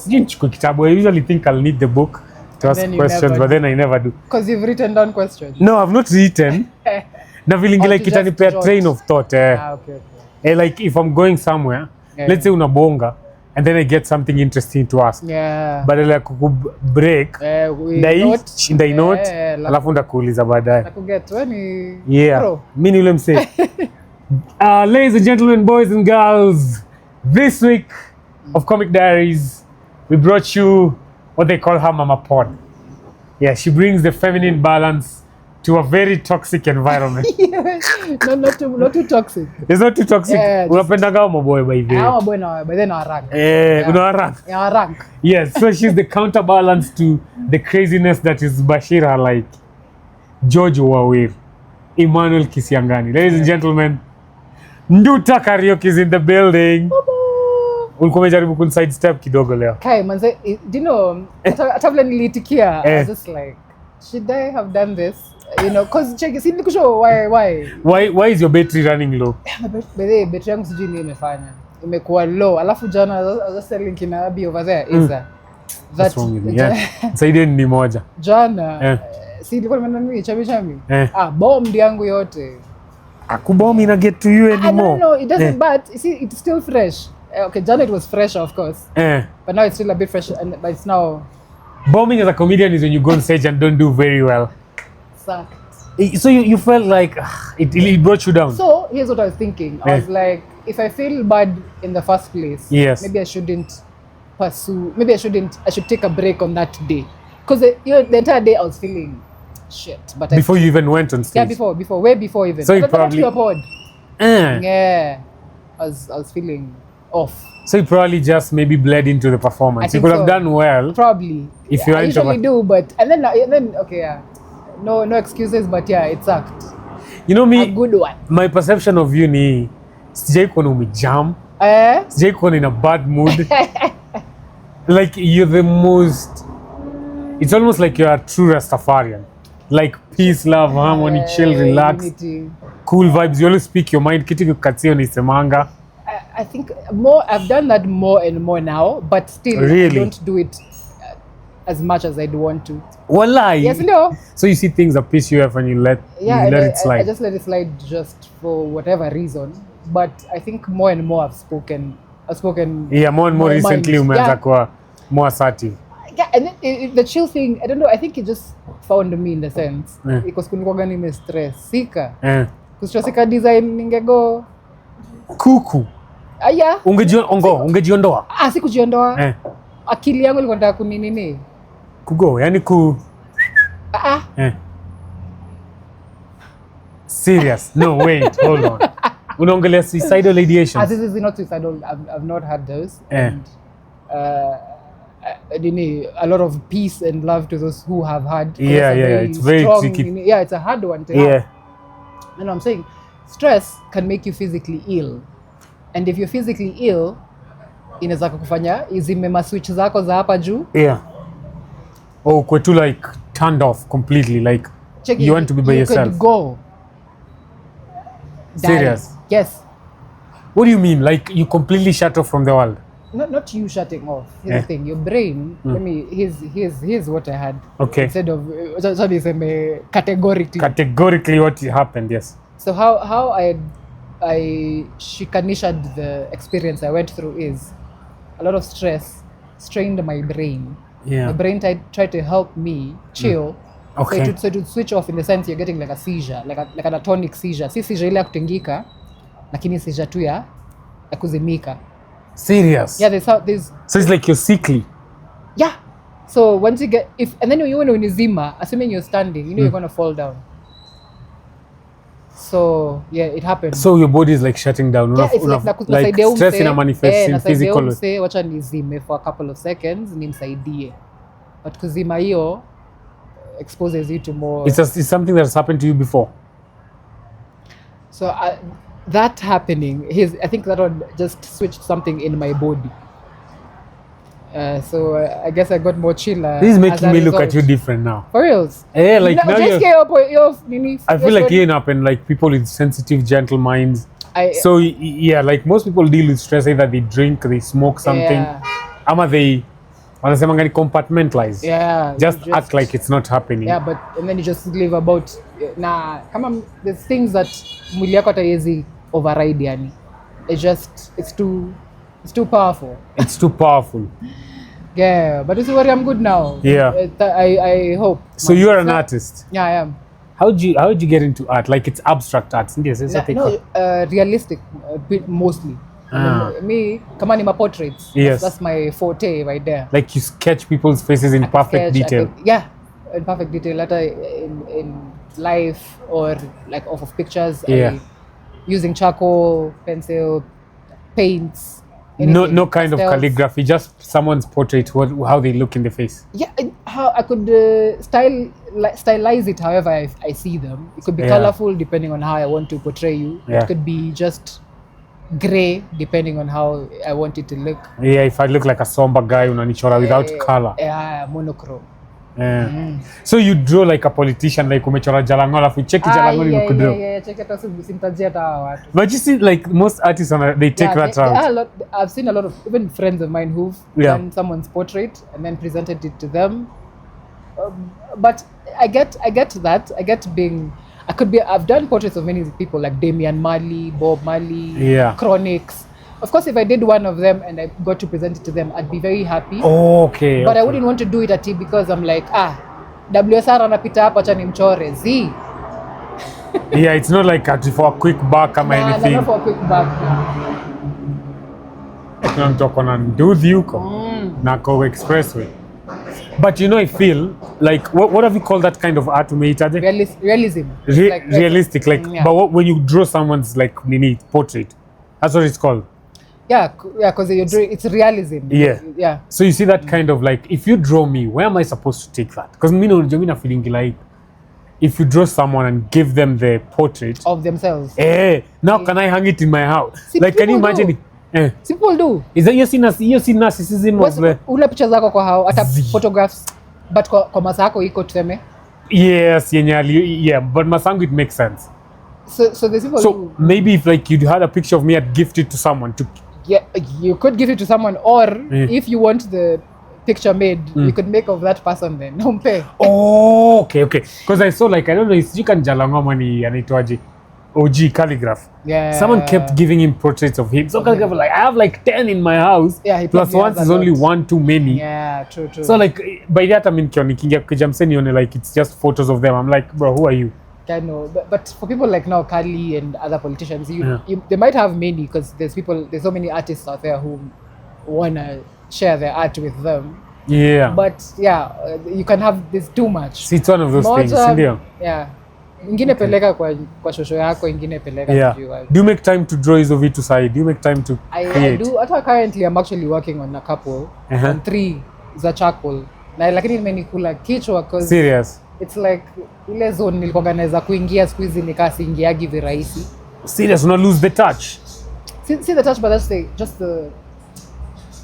sijui nichukue kitabu. I usually think I'll need the book to ask questions, but then I never do. Because you've written down questions. No, I've not written. Na feeling like itanipea train of thought. Okay. Like if I'm going somewhere, let's say unabonga, and then I get something interesting to ask. Yeah. But like break, ndai note, alafu ndakuuliza baadaye. Nakuget when yeah. Mimi yule mse. Ladies and gentlemen, boys and girls, this week of Comic Diaries, we brought you what they call her Mama Pod. Yeah, she brings the feminine balance to a very toxic environment. not too toxic. It's not too toxic. Unapenda kama boy by the way. Boy na by then our rank. Una rank. Yeah, rank. Yes, so she's the counterbalance to the craziness that is Bashira, like George Wawir, Emmanuel Kisiangani. Ladies and gentlemen, Nduta Kariuki is in the building. Ulikuwa umejaribu kun sidestep kidogo leo. Kai manze, do you know, hata vile nilitikia, I was just like, should I have done this? You know, cause check, si nikusho why is your battery running low? Battery yangu sijui nini imefanya. Imekuwa low. Alafu jana I was just telling kina Abi over there is that's wrong with me. Saidi ni moja. Jana si nilikuwa nimeenda chami. Bomb yangu yote. Akubomb ina get to you anymore. No, it doesn't but you see it's still fresh. Okay, jana it was fresh of course. But now it's still a bit fresh but it's now bombing as a comedian is when you go on stage and don't do very well. Exactly. So you felt like it brought you down. So here's what I was thinking. I was like, if I feel bad in the first place, maybe I shouldn't pursue. Maybe I should take a break on that day. Because the entire day I was feeling shit. But before you even went on stage. Yeah, way before even. So you probably. Yeah, I was feeling off. So you probably just maybe bled into the performance. You could have done well. Probably. If you I usually do, but and then okay, yeah. No excuses, but yeah, it sucked. You know me, a good one. My perception of you ni sijai kuona umejam. Sijai kuona in a bad mood. Like you're the most. It's almost like you're a true Rastafarian. Like peace, love, harmony, chill, relax, unity. Cool vibes. You always speak your mind. Kitu kukatio ni semanga. I think I've done that more and more now, but still really? I don't do it as much as I'd want to. Wallahi. Yes, no. So you see things that piss you off and you let it slide. I just let it slide just for whatever reason. But I think more and more I've spoken. Yeah, more and more recently umeanza kuwa more assertive. Yeah, and then the chill thing, I don't know, I think it just found me in the sense. Because kulikuwa nime stress sika. Kustressika design ningego kuku. Yeah. Ungejiondoa? Sikujiondoa. Akili yangu ilikuwa nataka kuninini. Kugo, yani Serious? No, wait, hold on. Unaongelea suicidal ideation? This is not suicidal. I've not had those. And a lot of peace and love to those who have had. It's very strong, tricky. It's a hard one to have. And I'm saying stress can make you physically ill. And if you're physically ill, inaweza kukufanya izime switch zako za hapa juu. Kwetu like turned off completely, like you want to be by yourself. You could go. Serious? Yes. What do you mean? Like you completely shut off from the world? Not you shutting off. Here's the thing. Your brain. Here's what I had. Okay. Instead of categorically. Categorically, what happened? Yes. So how I shikanished the experience I went through is a lot of stress strained my brain. Yeah. The brain tried to help me chill. Okay. So it would switch off in the sense you're getting like a seizure, like an atonic seizure. Si seizure ile ya kutengika, lakini seizure tu ya kuzimika. Serious? Yeah, there's so it's like you're sickly. Yeah. So once you get and then you when unizima, assuming you're standing, you know you're going to fall down. So yeah, it happened. So your body is like shutting down. Yeah, it's like stress in a manifest in physical. Say wacha nizime for a couple of seconds nimsaidie. But kuzima hiyo exposes you to more. It's something that's happened to you before. So that happening, I think that one just switched something in my body. So I guess I got more chill. This is making me look at you different now. For reals? Yeah, like now I feel like you're up and like people with sensitive, gentle minds. So yeah, like most people deal with stress, either they drink, they smoke something, ama they Wanasema ngani compartmentalize. Yeah. Just act like it's not happening. Yeah, but and then you just live about na kama there's things that mwili yako haiwezi override yani. It's too powerful. It's too powerful. Yeah, but it's worry I'm good now. Yeah. I hope. So you're an artist. Yeah, I am. How'd you get into art? Like it's abstract art. No, realistic mostly. Me, kama ni my portraits. Yes. That's my forte right there. Like you sketch people's faces in perfect detail. In perfect detail. Later in life or like off of pictures. Yeah. Using charcoal, pencil, paints. No kind of calligraphy, just someone's portrait, how they look in the face. Yeah, how I could stylize it however I see them. It could be colorful depending on how I want to portray you. Yeah. It could be just gray depending on how I want it to look. Yeah, if I look like a somber guy unanichora without color. Yeah, monochrome. Yeah. So you draw like a politician, like umechora Jalango alafu cheki Jalango ni kudraw. Yeah, check it out simtajia hata watu. But you see like most artists they take that route. I've seen a lot of even friends of mine who've done someone's portrait and then presented it to them. But I get that. I get being I've done portraits of many people like Marley, Bob Marley, Chronics. Of course, if I did one of them and I got to present it to them, I'd be very happy. Oh, okay. But I wouldn't want to do it at because I'm like, WSR anapita hapa acha nimchore. Z. Yeah, it's not like for a quick buck or anything. Not for a quick buck. Tunatoka na Nduthi huko na Go Expressway. But I feel like what have you called that kind of art umeitaje? Realism. Realistic, but when you draw someone's like portrait, that's what it's called. Yeah, because it's realism. Yeah. So you see that kind of like, if you draw me, where am I supposed to take that? Because me feeling like, if you draw someone and give them the portrait of themselves, now can I hang it in my house? See, like, can you imagine it? People do. Is that you see narcissism of the una picha zako kwa hao hata photographs, but kwa masako iko tuseme? Yes, yeah, but masangu it makes sense. So there's people who, maybe if like you had a picture of me, I'd gift it to someone to. Yeah, you could give it to someone, or if you want the picture made, you could make of that person then. Don't pay. Oh, okay. Because I saw like, I don't know, if you can Jalangoma ni anaitwaje OG calligraph. Yeah. Someone kept giving him portraits of him. So calligraph like, I have like 10 in my house. Yeah, plus once is only one too many. Yeah, true. So like by that I mean nikingia like it's just photos of them. I'm like, bro, who are you? I know, but for people like now, Kali and other politicians, they might have many because there's so many artists out there who wanna share their art with them. Yeah. But you can have this too much. See, it's one of those things, ndio. Yeah. Ingine peleka kwa shosho yako, ingine peleka Do you make time to draw hizo vitu side? Do you make time to create? I do. Currently I'm actually working on a couple, on 3 za charcoal. Na lakini nimenikula kichwa because serious. It's like ile zone nilikuwa naweza kuingia siku hizi nikaa siingiagi virahisi. Serious, una lose the touch. See the touch, but that's just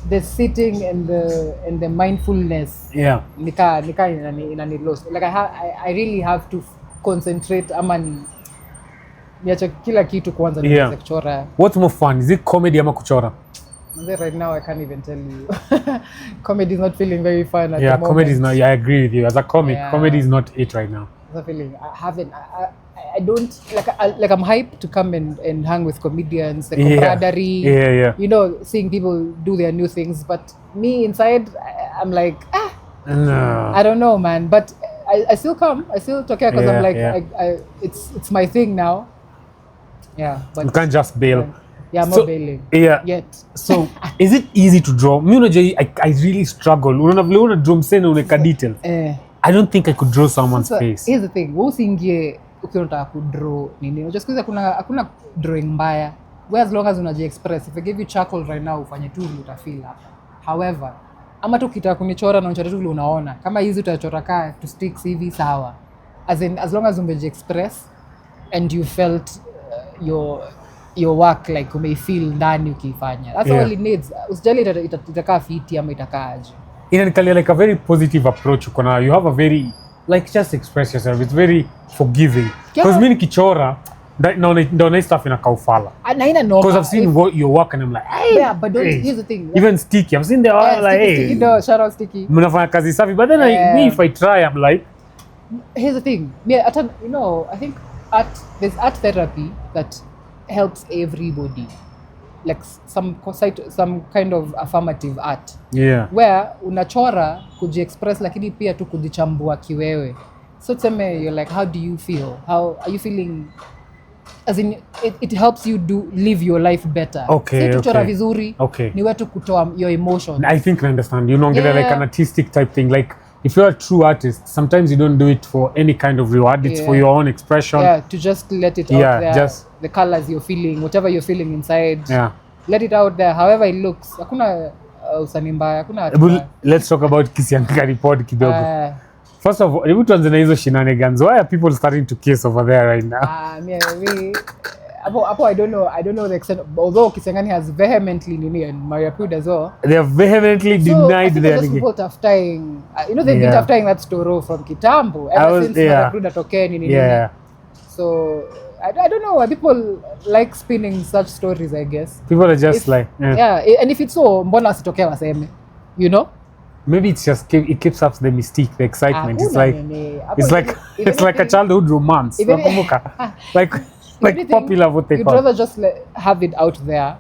the sitting and the mindfulness. Yeah. Nika inani lost. Like I really have to concentrate ama niacha kila kitu kwanza niweze kuchora. What's more fun? Is it comedy ama kuchora? Right now I can't even tell you. Comedy is not feeling very fun at the moment. Comedy is not. I agree with you. As a comic, comedy is not it right now. That's a feeling. I don't like. I'm hyped to come and hang with comedians, the camaraderie. Yeah. Seeing people do their new things. But me inside, I'm like, no. I don't know, man. But I still come. I still talk because I'm like, it's my thing now. Yeah. But you can't just bail. Yeah, I'm not bailing. Yeah. Yet. So, is it easy to draw? I really struggle. Una draw msene uneka details. I don't think I could draw someone's face. Here's the thing. Usiingie ukiwa unataka kudraw nini. Unajua siku hizi hakuna drawing mbaya. Where as long as unaji express. If I give you charcoal right now ufanye tu utafeel hapa. However, ama tu ukitaka kunichora na unachora tu vile unaona. Kama hizi utachora ka to sticks hivi sawa. As long as umeji express and you felt your work like umeifeel ndani ukifanya. That's all it needs. Usijali itakaa fiti ama itakaaje. Inanikalia like a very positive approach uko nayo. You have a very like just express yourself. It's very forgiving. Because mimi nikichora Don't stuff in a kaufala. Because I've seen your work and I'm like, hey. Yeah, but here's the thing. Even Sticky, I've seen the like, hey. Sticky, no, shout out Sticky. Mnafanya kazi safi, but then me if I try, I'm like. Here's the thing. Yeah, I think there's art therapy that helps everybody. Like some kind of affirmative art. Yeah. Where unachora kujiexpress lakini pia tu kujichambua kiwewe. So teme, you're like, how do you feel? How are you feeling? As in, it helps you live your life better. Okay. Kuchora vizuri. Okay. Ni wetu kutoa your emotions. I think I understand. You know, like an artistic type thing. Like if you're a true artist, sometimes you don't do it for any kind of reward. It's for your own expression. Yeah, to just let it out there. Just the colors you're feeling, whatever you're feeling inside. Yeah. Let it out there, however it looks. Hakuna usanii mbaya, hakuna. Let's talk about Kisianga report kidogo. First of all, hebu tuanze na hizo shenanigans. Why are people starting to kiss over there right now? I don't know the extent. Although Kisangani has vehemently and Maria Pud as well. They have vehemently denied their allegation. People tough tying. They've been tough tying that story from Kitambo ever since Maria Pud atokea. So I don't know why people like spinning such stories. I guess people are just and if it's so, mbona asitokea waseme, Maybe it's just it keeps up the mystique, the excitement. It's like a childhood romance. Like popular what they call. You'd rather just have it out there,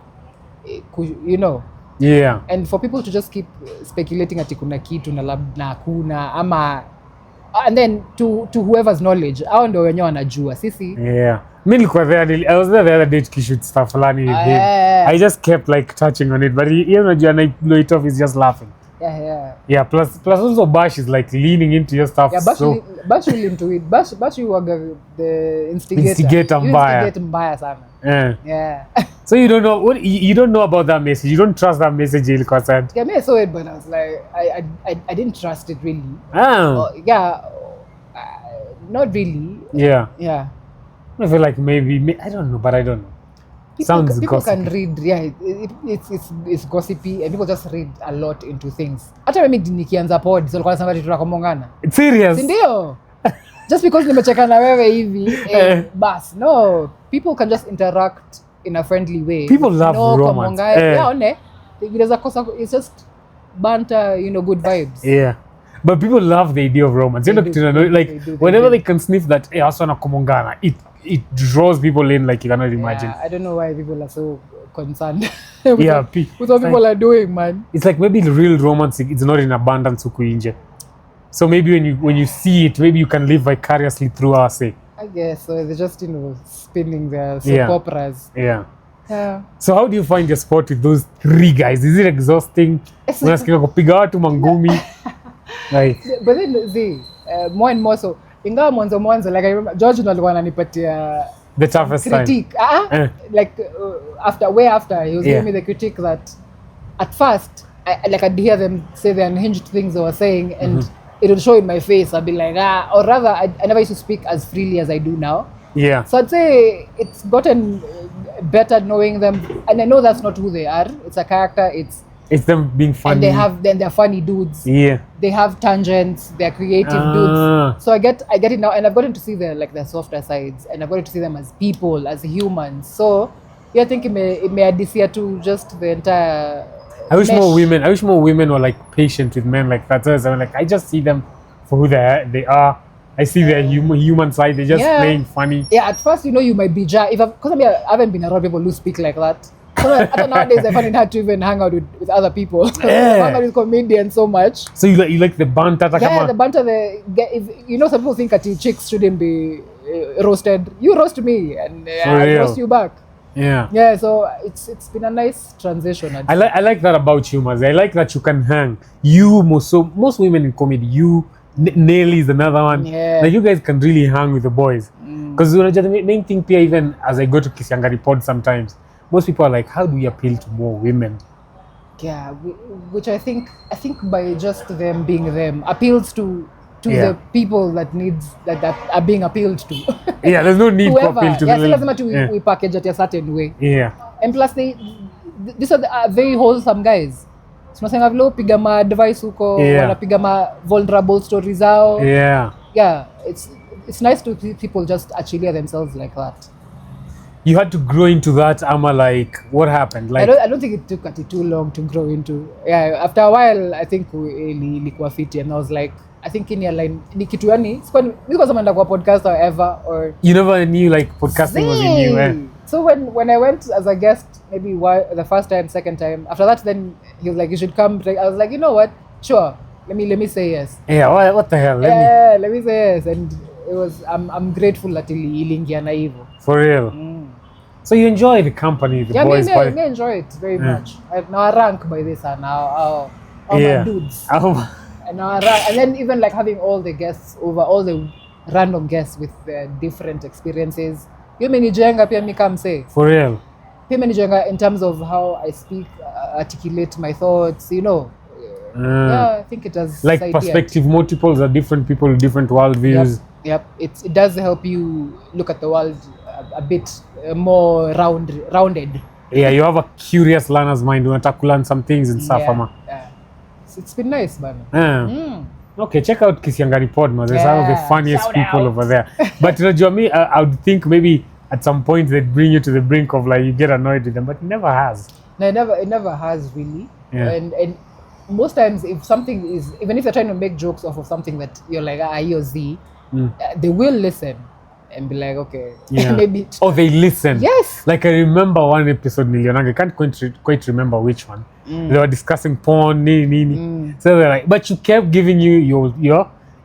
Yeah. And for people to just keep speculating ati kuna kitu na hakuna ama, and then to whoever's knowledge, hao ndio wenyewe wanajua sisi. Yeah. Mimi nilikuwa there, I was there the other day tukishoot stuff fulani with him. I just kept like touching on it, but unajua na blow it off, he's just laughing. Yeah, plus also Bash is like leaning into your stuff. Yeah, Bash will into it. Bash you are the instigator. Instigate mbaya sana. Yeah. So you don't know you don't know about that message. You don't trust that message ilikuwa said. Yeah, I saw it, but I was like, I didn't trust it really. Not really. Yeah. I feel like maybe I don't know, but I don't know. People can read, it's gossipy, and people just read a lot into things. Hata mimi nikianza pod so alikuwa anasema tunakomongana. It's serious. Ndio. Just because nimecheka na wewe hivi, bas, no, people can just interact in a friendly way. People love romance. It's just banter, good vibes. Yeah. But people love the idea of romance. Whenever they can sniff that, also na komongana, it draws people in like you cannot imagine. I don't know why people are so concerned with what people are doing, man. It's like maybe the real romance, it's not in abundance huku nje. So maybe when you see it, maybe you can live vicariously through our say. I guess so. They're just spinning their soap operas. Yeah. So how do you find your sport with those three guys? Is it exhausting? Unasikia kupiga watu mangumi? But then more and more so. Ingawa mwanzo like I remember George alikuwa ananipatia the toughest critique. Like after he was giving me the critique that at first I'd hear them say the unhinged things they were saying, and it would show in my face. I'd be like, or rather I never used to speak as freely as I do now. Yeah. So I'd say it's gotten better knowing them, and I know that's not who they are. It's a character. It's them being funny. And they're funny dudes. Yeah. They have tangents. They're creative dudes. So I get it now, and I've gotten to see their softer sides, and I've gotten to see them as people, as humans. So I think it may adhere to just the entire. I wish more women were like patient with men like that. So I'm like, I just see them for who they are. I see their human side. They're just playing funny. Yeah. At first, you might be because I haven't been around people who speak like that. So nowadays I find it hard to even hang out with other people. Hang out with comedians so much. So you like the banter? Yeah, the banter. Some people think that chicks shouldn't be roasted. You roast me, and I roast you back. Yeah. So it's been a nice transition. I like that about you, Maz. I like that you can hang. Most women in comedy. Nelly is another one. Yeah. Like you guys can really hang with the boys. Because the main thing, even as I go to Kisianga Report sometimes. Most people are like, how do we appeal to more women? Yeah, which I think by just them being them appeals to the people that are being appealed to. Yeah, there's no need to appeal to them. We package it a certain way. Yeah. And plus these are very wholesome guys. Tunasema vile piga ma advice huko, wanapiga ma vulnerable stories zao. Yeah. Yeah, it's nice to see people just actually themselves like that. you had to grow into that, ama like what happened? Like I don't think it took ati too long to grow into. Yeah, after a while I think ilikuwa fiti and I was like I think in your line ni kitu yani sikuwa sema kwa podcast or ever or you never knew like podcasting was in you, eh? So when I went as a guest, maybe the first time, second time, after that then he was like you should come. I was like, you know what, sure, let me say yes. Yeah, what the hell? Let me say yes, and it was I'm grateful that iliingia na hivyo. For real. So you enjoy the company, the boys. Yeah, me enjoy it very much. Now I rank by this and now my dudes. And then even like having all the guests over, all the random guests with different experiences. You menijenga pia mi come say. For real. Pia menijenga in terms of how I speak, articulate my thoughts, you know. Yeah, I think it does. Like perspective multiples are different people with different worldviews. Yep. It does help you look at the world a bit more rounded. Yeah, you have a curious learner's mind. You want to learn some things and stuff, yeah. It's been nice, man. Okay, check out Kisiangani Pod, man. There's some of the funniest people over there. But unajua me, I would think maybe at some point they'd bring you to the brink of like you get annoyed with them, but it never has. No, it never has really. Yeah. And most times if something is, even if they're trying to make jokes off of something that you're like you're Z, they will listen and be like, okay, maybe. Oh, they listen. Yes. Like I remember one episode, I can't quite remember which one. They were discussing porn, so they're like, but you kept giving you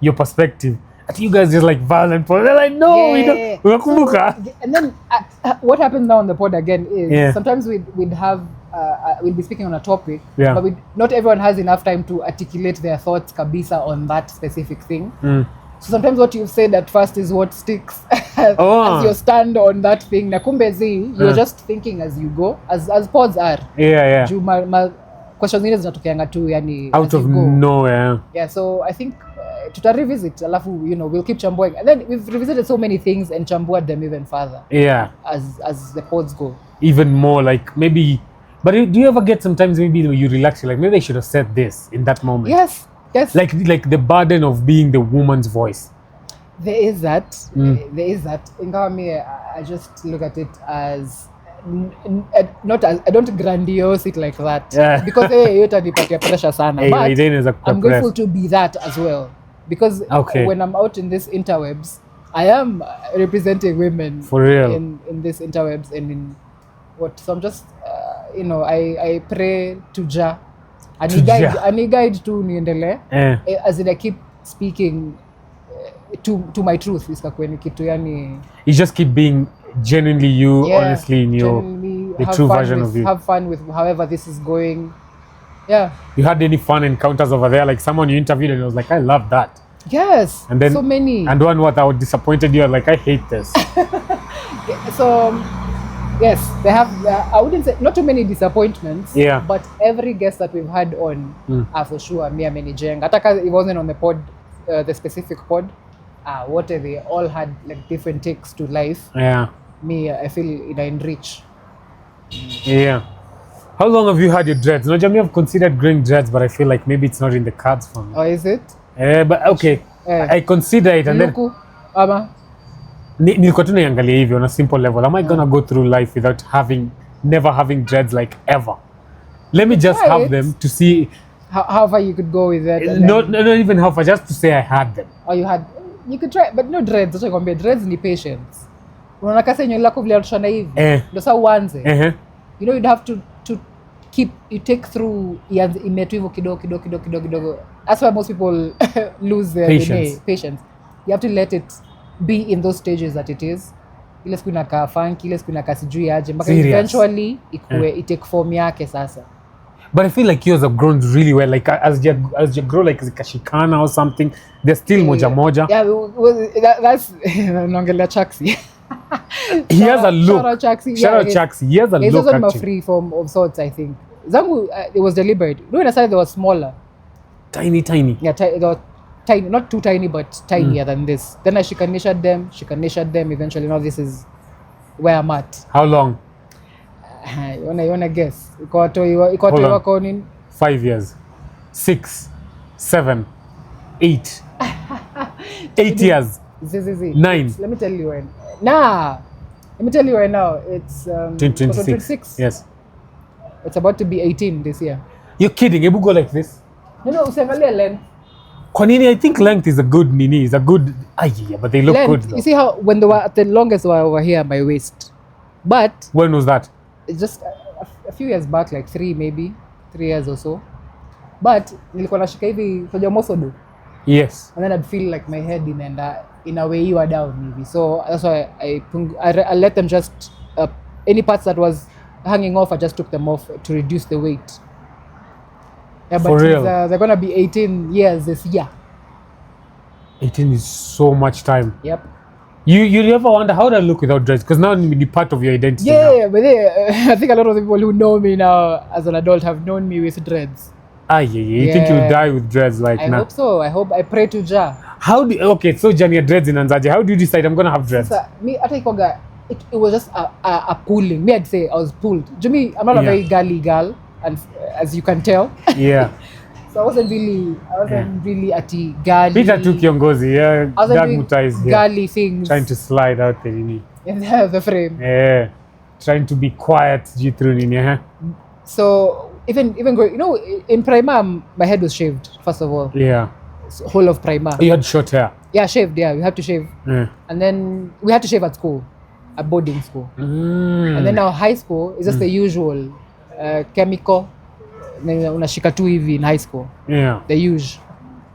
your perspective. I think you guys just like violent porn. They're like, no, we don't. So, and then what happens now on the pod again is sometimes we'd have we'll be speaking on a topic, but not everyone has enough time to articulate their thoughts kabisa on that specific thing. So sometimes what you've said at first is what sticks as your stand on that thing. Na kumbe you're just thinking as you go, as pods are. Yeah. Questions zingine zinatokeanga tu yani out of nowhere. Yeah, so I think tuta revisit alafu, you know, we'll keep chambuing. And then we've revisited so many things and chambued them even further. Yeah. As the pods go. Even more like maybe, but do you ever get sometimes maybe you relax, you're like maybe I should have said this in that moment? Yes. Like the burden of being the woman's voice. There is that. There is that. Ingawa me, I just look at it as not as, I don't grandiose it like that. Yeah. Because utanipatia pressure sana. But I'm grateful to be that as well. Because when I'm out in this interwebs, I am representing women for real in this interwebs and in what. So I'm just you know, I pray to Jah. Ani guide tu niendele as in I keep speaking to my truth isikakweni kitu yani you just keep being genuinely you, honestly in your the true version of you. Have fun with however this is going. Yeah. You had any fun encounters over there, like someone you interviewed and it was like, I love that? Yes. And then so many. And one what I was disappointed you, like I hate this. So yes, they have. I wouldn't say not too many disappointments. Yeah. But every guest that we've had on, for sure, me amenijenga. Ataka it wasn't on the pod, the specific pod. What they all had like different takes to life. Yeah. Me, I feel it enrich. Yeah. How long have you had your dreads? No, Jamie, I've considered growing dreads, but I feel like maybe it's not in the cards for me. Oh, is it? But okay, I consider it and Luku, ama. Nilikuwa tu naiangalia hivi on a simple level. Am I gonna go through life without never having dreads like ever? Let me just have them to see how far you could go with that. Not even how far, just to say I had them. Oh, you could try, but no dreads. Acha kwambia dreads ni patience. Unaona kasa nywele lako vile unashona hivi. Ndio sasa uanze. You know, you'd have to keep you take through imetu hivyo kidogo. That's why most people lose their patience. You have to let it be in those stages that it is. Ile siku inakaa funky, ile siku inakaa sijui aje mpaka eventually itake form yake sasa. But I feel like yours have grown really well. Like as you grow like zikashikana or something, they're still moja. Yeah, that's naongelea Chaxi. He has a look. Shout out Chaxi. He has a look. He's also a free form of sorts, I think. Zangu, it was deliberate. When I started, they were smaller. Tiny. Yeah, they were tiny, not too tiny, but tinier than this. Then I shikanished them. Eventually, now this is where I'm at. How long? You wanna guess? Iko 5 years, 6, 7, 8, 8 years, 9. Let me tell you when. Nah, Let me tell you right now, it's 26. Yes. It's about to be 18 this year. You're kidding? Ebu go like this? No, usiangalia length. Kwa nini? I think length is a good nini, is a good yeah, but they look length, good though. You see how when they were at the longest were over here at my waist. But when was that? It's just a few years back, like 3 years or so. But nilikuwa nashika hivi kwa mosodo. Yes. And then I'd feel like my head in a way you are down maybe. So that's why I let them just any parts that was hanging off, I just took them off to reduce the weight. Yeah, but for real? They're gonna be 18 years this year. 18 is so much time. Yep. You ever wonder how do I look without dreads? Because now it will be part of your identity. Yeah, but I think a lot of the people who know me now as an adult have known me with dreads. You think you'll die with dreads now? I hope so. I pray to Jah. Okay, so Jani, dreads in Anzaje. How do you decide I'm gonna have dreads? Me, it was just a pulling. Me, I'd say I was pulled. Jimmy, I'm not a very girly girl, and as you can tell. Yeah. So I wasn't really at the girly. Peter took kiongozi, yeah. Dark mutais, girly things. Trying to slide out the nini. In the frame. Yeah. Trying to be quiet through nini, huh? So even going, in Prima, my head was shaved first of all. Yeah. So, whole of Prima. You had short hair. Yeah, shaved. Yeah, we had to shave. Yeah. And then we had to shave at school, at boarding school. And then now high school is just the usual chemical. Unashika tu hivi in high school. Yeah. The usual.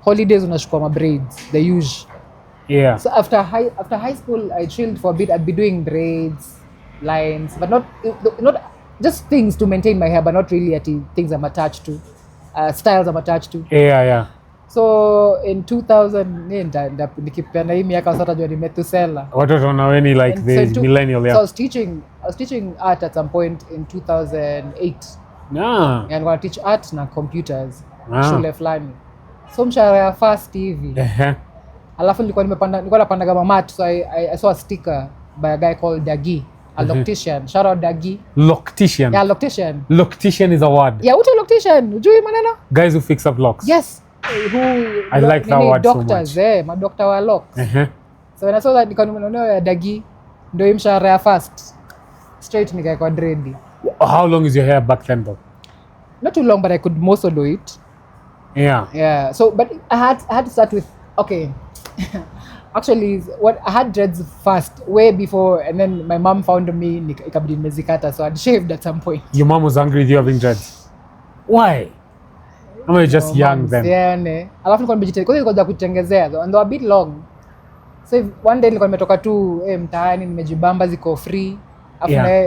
Holidays unashika ma braids. The usual. Yeah. So after high school, I chilled for a bit. I'd be doing braids, lines, but not just things to maintain my hair, but not really things I'm attached to, styles I'm attached to. Yeah. So in 2000, nikipenda hii miaka sasa jua nimetusela. Watoto wanaweni like the millennial, yeah. So I was teaching art at some point in 2008. Yeah. And I teach art na computers. Shule fulani. So mshahara ya first hivi. Alafu nilikuwa napanda kama mat, so I saw a sticker by a guy called Dagi, a loctician. Shout out Dagi. Loctician. Yeah, loctician. Loctician is a word. Yeah, what a loctician? Ujui maneno? Guys who fix up locks. Yes. I like that word doctors, so much. Madoctor wa locks. So when I saw that nikanunua ya Dagi, ndio hii mshahara ya first. Straight nikaekwa dread. How long is your hair back then though? Not too long, but I could also do it. Yeah. So, but I had to start with actually, I had dreads first, way before, and then my mom found me, ikabidi nimezikata, so I'd shaved at some point. Your mom was angry with you having dreads? Why? I mean, just young then. Yeah, alafu nilikuwa nimejitengezea, kwa hiyo nilikuwa kutengezea, and they were a bit long. So one day nilikuwa nimetoka tu mtaani, nimejibamba, ziko free.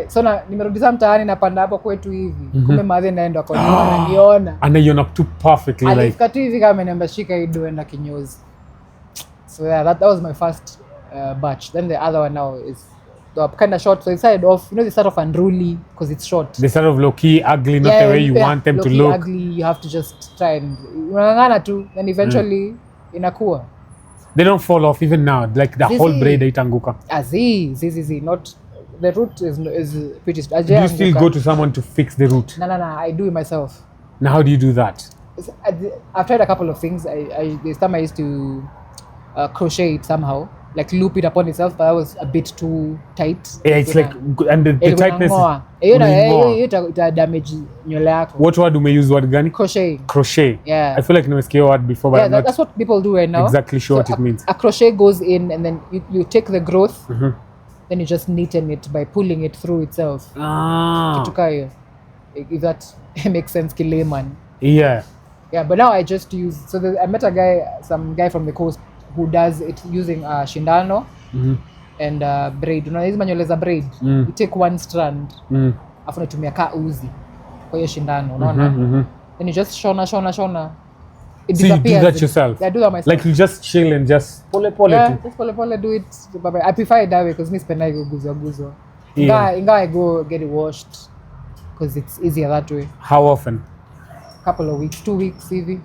So nimerudisha mtaani napanda hapo kwetu hivi. Kumbe madhe naenda kwa nyumba ananiona. Anaiona tu perfectly like. Alifika tu hivi kama niambia shika hii doenda kinyozi. So yeah, that was my first batch. Then the other one now is kind of short. So it started off, they start off unruly because it's short. They start off low key, ugly, not the way you want them to look. Ugly, you have to just try and unang'ang'ana tu, then eventually inakuwa. They don't fall off even now. Like the whole braid haitanguka. Zizi, not. The root is pretty. Do you still go to someone to fix the root? No. I do it myself. Now, how do you do that? I've tried a couple of things. This time I used to crochet it somehow, like loop it upon itself, but that was a bit too tight. Yeah, it's like, and the tightness. It damage nywele yako. What word do we use? Word gani? Crochet. Yeah. I feel like nimesikia word before, but yeah, that's what people do right now. Exactly sure what it means. A crochet goes in, and then you take the growth. Then you just neaten it by pulling it through itself. If that makes sense, kileman. Yeah, but now I just use. So I met some guy from the coast who does it using shindano and braid. Hizi manywele za braid. You take one strand, afu unatumia ka uzi kwa hiyo shindano, unaona? Then you just shona. It so disappears. You do that yourself? Yeah, I do that myself. Like you just chill and just pole just pole do it. I prefer it that way because me spend go guzo. Inga I go get it washed because it's easier that way. How often? Couple of weeks, 2 weeks maybe.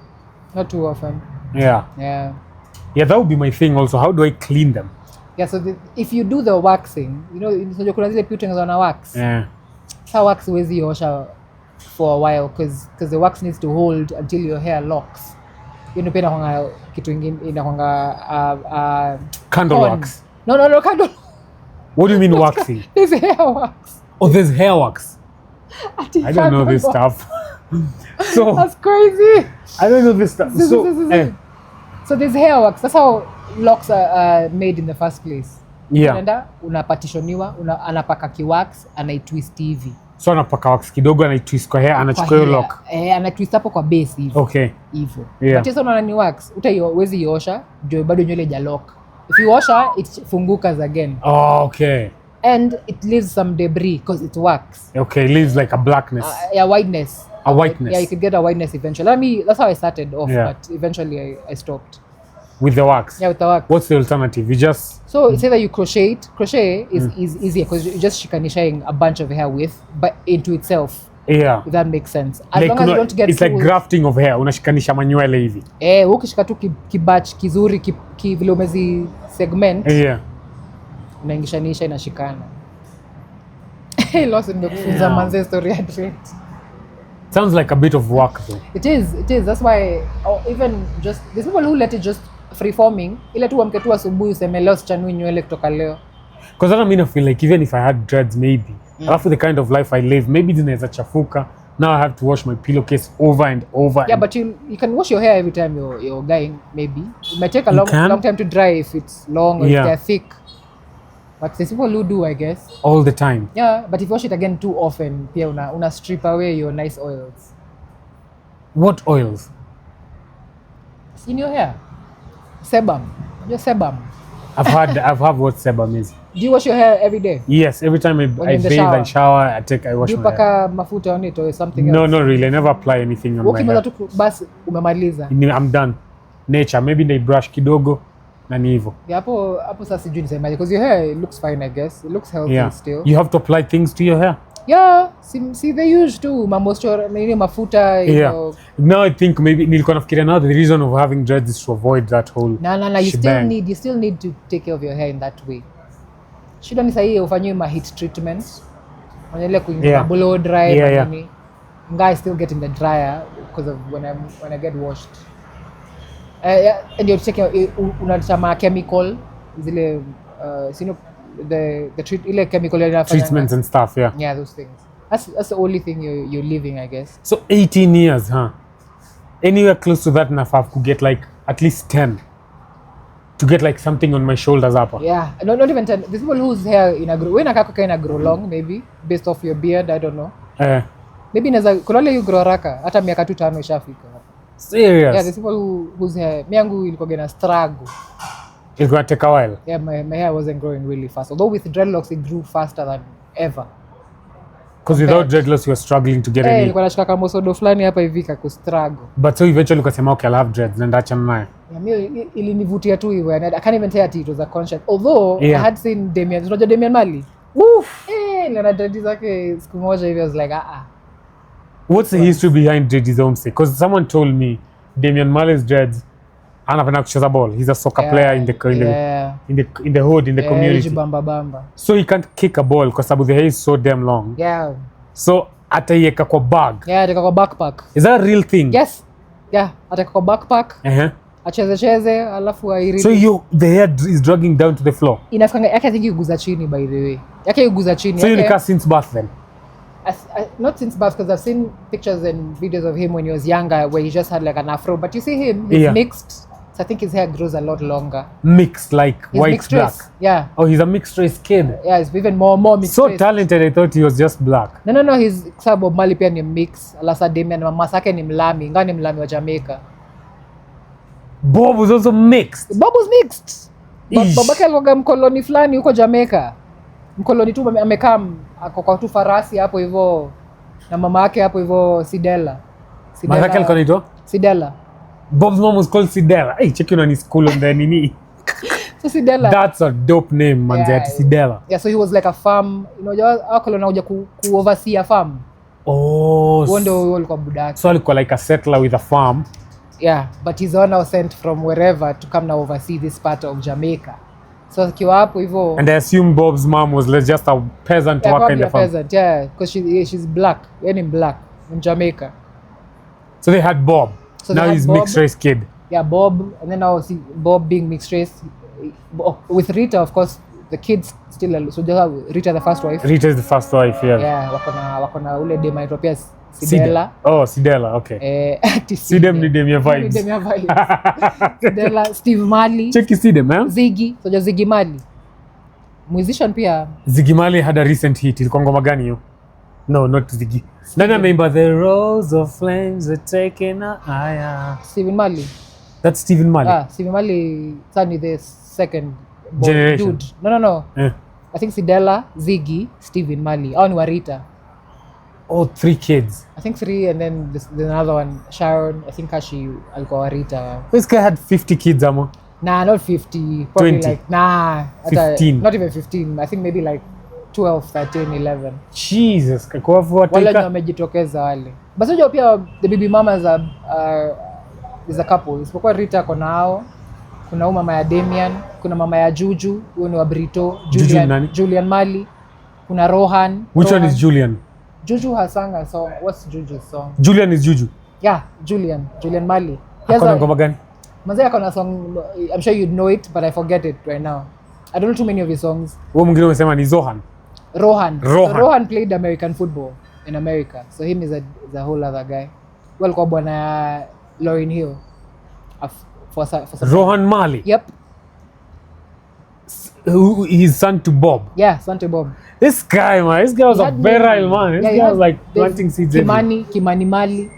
Not too often. Yeah, that would be my thing also. How do I clean them? Yeah, so if you do the waxing, so kuna zile puttings on a wax. Yeah. So wax huwezi osha for a while because the wax needs to hold until your hair locks. Pia inakwanga kitu ingine inakwanga candle wax. No, candle. What do you mean waxing? There's hair wax. Oh, there's hair wax. I don't know this stuff. So that's crazy. I don't know this stuff. So there's hair wax. That's how locks are made in the first place. Yeah. Unaenda unapatishoniwa, anapaka kiwax, anaitwist hivi. So anapaka wax kidogo, anaitwist kwa hair, anachukua hiyo lock. Anatwist hapo kwa base hivi. Okay. Hivyo. Yeah. But unaona ni wax, utaiwezi iosha, ndio bado nywele ja lock. If you wash it fungukas again. Oh, okay. And it leaves some debris because it's wax. Okay, it leaves like a blackness. Whiteness. A whiteness. Yeah, you could get a whiteness eventually. That's how I started off, yeah. But eventually I stopped. With the wax? Yeah, with the wax. What's the alternative? You just... So it's either you crochet it. Crochet is easier because you're just shikanishaing a bunch of hair but into itself. Yeah. If that makes sense. As long as you don't get it's like grafting of hair. Unashikanisha manywele hivi. Ukishika tu kibatch kizuri vile umezi segment. Yeah. Unaingishanisha inashikana. Lost nimekufunza manze story ya dread. Sounds like a bit of work though. It is. That's why even just there's people who let it just free forming. Ile tu amke tu asubuhi useme leo sichanui nywele kutoka leo. Because I mean I feel like even if I had dreads maybe after the kind of life I live maybe zinaweza chafuka. Now I have to wash my pillowcase over and over. Yeah, but you can wash your hair every time you're going maybe. It might take a long time to dry if it's long or if they're thick. But there's people who do, I guess. All the time. Yeah, but if you wash it again too often, pia una strip away your nice oils. What oils? In your hair. Sebum. Your sebum. I've heard what sebum is. Do you wash your hair every day? Yes, every time I bathe and shower, I wash my hair. Do you paka mafuta on it or something else? No, not really. I never apply anything on my hair. Basi umemaliza. I'm done. Nature, maybe they brush kidogo na ni hivyo. Yeah, hapo sasa sijui nisemaje because your hair looks fine, I guess. It looks healthy still. You have to apply things to your hair. Yeah, see they use too. Moisture, mafuta, you know. Now I think maybe nilikuwa nafikiria now the reason of having dreads is to avoid that whole. No. You still need to take care of your hair in that way. Shida ni sahihi ufanywe ma heat treatment. Unaendelea kuingia blow dry nini. I still get in the dryer because of when I get washed. And you're checking unatama chemical zile the ile chemical treatments and stuff, yeah, those things. That's the only thing you're living, I guess. So 18 years, huh? Anywhere close to that enough could get like at least 10 to get like something on my shoulders up. Yeah, not even 10. There's people whose hair ina grow long, maybe based off your beard, I don't know. Maybe kuna you grow haraka hata miaka 5 ishafika. Serious? Yeah, there's people whose hair miangu ilikuwa gonna struggle. It's gonna take a while. Yeah, my hair wasn't growing really fast. Although with dreadlocks it grew faster than ever. Because without dreadlocks you were struggling to get any. Nilikuwa nashika kama sodo fulani hapa hivi ka struggle. But so eventually ukasema okay, I'll have dreads and achana nayo. Yeah, mimi ilinivutia tu hivyo. I can't even say it was a conscious. Although I had seen unajua Damian Marley. Woof. Niliona dreads zake siku moja hivi I was like What's the history behind dreads homesick? Because someone told me Damian Marley's dreads anapenda kucheza ball. He's a soccer player in the hood, in the community. Bamba. So he can't kick a ball because the hair is so damn long. Yeah. So ataiweka kwa bag. Yeah, ataweka kwa backpack. Is that a real thing? Yes. Yeah, ataweka kwa backpack. Acheze alafu airudi. So the hair is dragging down to the floor. Inafanga yake I think iguza chini by the way. Yake iguza chini. So you nika since birth then? Not since birth because I've seen pictures and videos of him when he was younger where he just had like an afro, but you see him, he's mixed. So I think his hair grows a lot longer. Mixed, like he's white mixed black. Race. Yeah. Oh, he's a mixed race kid. Yeah, he's even more mixed. So race. Talented. I thought he was just black. No. He's Bob Marley pia ni mix. Alasa Damian mama sake ni mlami. Ingawa ni mlami wa Jamaica. Bob was also mixed. Bob was mixed. Babake alikuwa mkoloni fulani huko Jamaica. Mkoloni tu amekaa kwa tu farasi hapo hivyo na mama yake hapo hivyo Sidela. Mama yake alikuwa anaitwa Sidela. Bob's mom was called Sidela. Hey, check in on his school on the nini. So Sidela. That's a dope name, man. Sidela. Yeah, so he was like a farm. Akolo nakuja ku oversee a farm. Oh. Wondo alikuwa budaki. So alikuwa like a settler with a farm. Yeah, but he's now sent from wherever to come now oversee this part of Jamaica. So akiwa hapo hivyo. And I assume Bob's mom was just a peasant worker in the farm. Peasant, yeah, because she's black. Yani black in Jamaica. So they had Bob. So now he's Bob, mixed race kid. Yeah, Bob, and then now see Bob being mixed race with Rita, of course, the kids still, so Rita the first wife. Rita is the first wife, yeah. Yeah, wako na ule dem anaitwa pia Sidela. Oh, Sidela, okay. Sidem ni dem ya vibes. Dem ya vibes. Sidela, Steve Marley. Check Sidem, man. Ziggy, so Ziggy Marley. Musician pia. Ziggy Marley had a recent hit. Ilikuwa ngoma gani hiyo? No, not Ziggy. Nani ameimba The Rose of Flames are taking a higher. Stephen Marley. That's Stephen Marley. Stephen Marley, son the second generation. Dude. No. Yeah. I think Sidela, Ziggy, Stephen Marley. Oh, and Warita. Oh, 3 kids. I think 3, and then there's another one, Sharon. I think Kashi alikuwa Warita. This guy had 50 kids, amo. Nah, not 50. Probably 20. like 15. Not even 15. I think maybe like 12, 13, 11. Jesus, kwa wale wamejitokeza wale. Basi unajua pia the baby mamas is a couple. Isipokuwa Rita kona hao. Kuna huyu mama ya Damian, kuna mama ya Juju, huyo ni wa Brito, Julian Marley. Kuna Rohan. Which one is Julian? Juju has sang a song. What's Juju's song? Julian is Juju. Yeah, Julian Marley. Akona ngoma gani? Manze akona song, I'm sure you'd know it, but I forget it right now. I don't know too many of his songs. Wewe mwingine umesema ni Zohan. Rohan. So Rohan played American football in America. So him is a whole other guy. Well, kwa bwana Lauryn Hill. For Rohan Marley. Yep. His son to Bob. Yeah, son to Bob. This guy was a virile man. This guy was like planting seeds. Kimani Marley.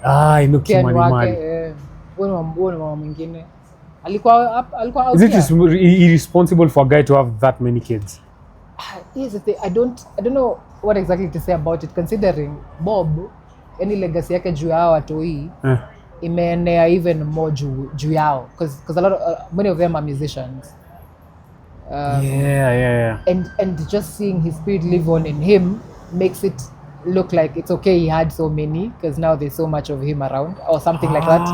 I know Kimani Marley. Wewe mama mwingine. Alikuwa out. Is it irresponsible for a guy to have that many kids? Here's the thing. I don't know what exactly to say about it, considering Bob, any legacy yake juu yao watoi imeenea even more juu yao, because a lot of many of them are musicians. Yeah. And just seeing his spirit live on in him makes it look like it's okay he had so many, because now there's so much of him around or something like that.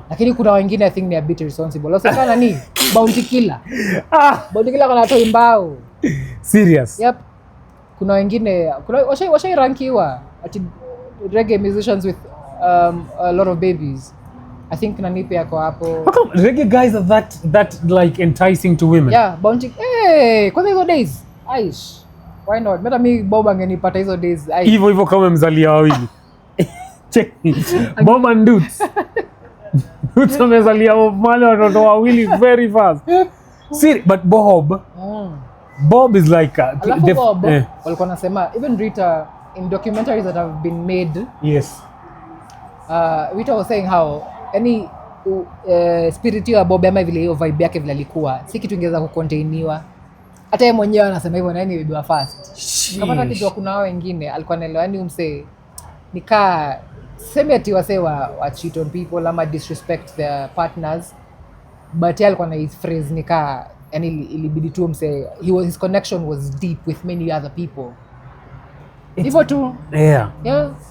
Lakini kuna wengine I think they are a bit responsible. Also kana ni Bounty Killer. Bounty Killer kana toi mbao. Serious? Yep. Kuna wengine washairankiwa ati reggae musicians with a lot of babies. I think nani pia yako hapo. How come reggae guys are that like enticing to women? Yeah, Bounty. Hey, kwa hizo days. Aish. Why not? Meta mi Bob angenipata hizo days. Hivyo kama mzalia wawili. Check. Bob and Nduta. Nduta amezalia mali watoto wawili very fast. See, but Bob is like Bob, walikuwa nasema even Rita in documentaries that have been made. Yes. Rita was saying how any spirit ya Bob ama vile hiyo vibe yake vile alikuwa si kitu ingeweza kucontainiwa. Hata yeye mwenyewe anasema hivyo, na yeye ni baby first. Kama hata kitu kuna wao wengine alikuwa anaelewa, yani umse nikaa sema ati wase wa cheat on people ama disrespect their partners, but yeye alikuwa na his phrase nikaa, yani ilibidi tu umse his connection was deep with many other people. Hivyo tu. Yeah.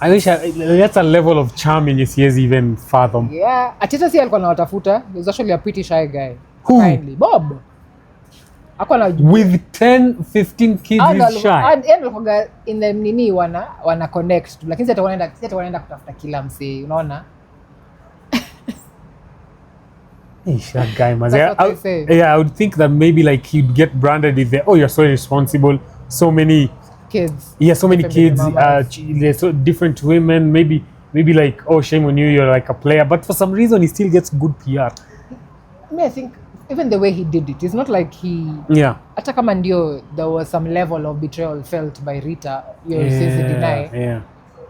I wish that's a level of charm in siwezi even fathom. Yeah. Atita si alikuwa anawatafuta. He was actually a pretty shy guy. Who? Kindly. Bob. With 10, 15 kids he's shy. And alikuwa in the nini wana connect. Lakini sasa wanaenda kutafuta kila msee, unaona? That guy, man. I would think that maybe like he'd get branded with you're so irresponsible, so many kids. Yeah, so many kids, so different women, maybe like, shame on you, you're like a player, but for some reason he still gets good PR. I think even the way he did it, it's not like he hata kama ndio there was some level of betrayal felt by Rita, since he deny. Yeah.